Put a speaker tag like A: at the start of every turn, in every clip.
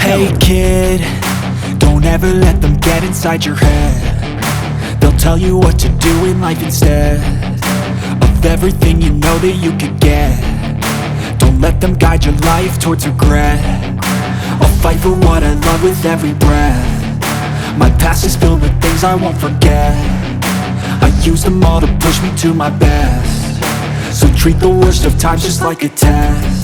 A: Hey kid, don't ever let them get inside your head. They'll tell you what to do in life instead of everything you know that you could get. Don't let them guide your life towards regret. I'll fight for what I love with every breath. My past is filled with things I won't forget. I use them all to push me to my best. So treat the worst of times just like a test.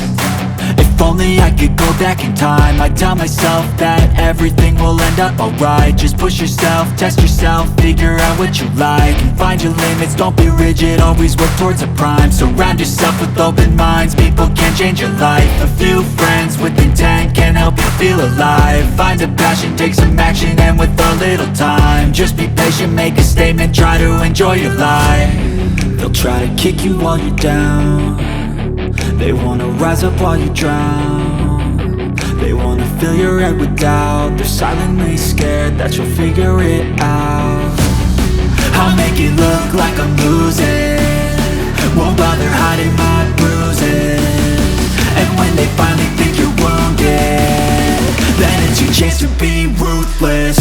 A: If only I could go back in time, I'd tell myself that everything will end up alright. Just push yourself, test yourself, figure out what you like, and find your limits, don't be rigid, always work towards a prime. Surround yourself with open minds, people can change your life. A few friends with intent can help you feel alive. Find a passion, take some action, and with a little time, just be patient, make a statement, try to enjoy your life. They'll try to kick you while you're down. They wanna rise up while you drown. They wanna fill your head with doubt. They're silently scared that you'll figure it out. I'll make it look like I'm losing, won't bother hiding my bruises. And when they finally think you're wounded, then it's your chance to be ruthless.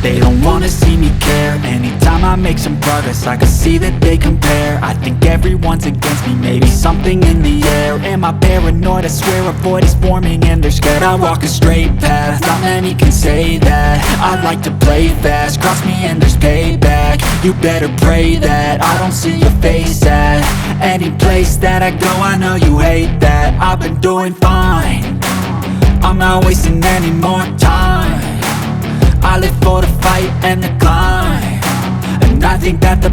A: They don't wanna see me care. Anytime I make some progress, I can see that they compare. I think everyone's against me, maybe something in the air. Am I paranoid? I swear a void is forming and they're scared I walk a straight path. Not many can say that. I like to play fast, cross me and there's payback. You better pray that I don't see your face at any place that I go. I know you hate that. I've been doing fine, I'm not wasting any more time. I live for the fight and the climb, and I think that the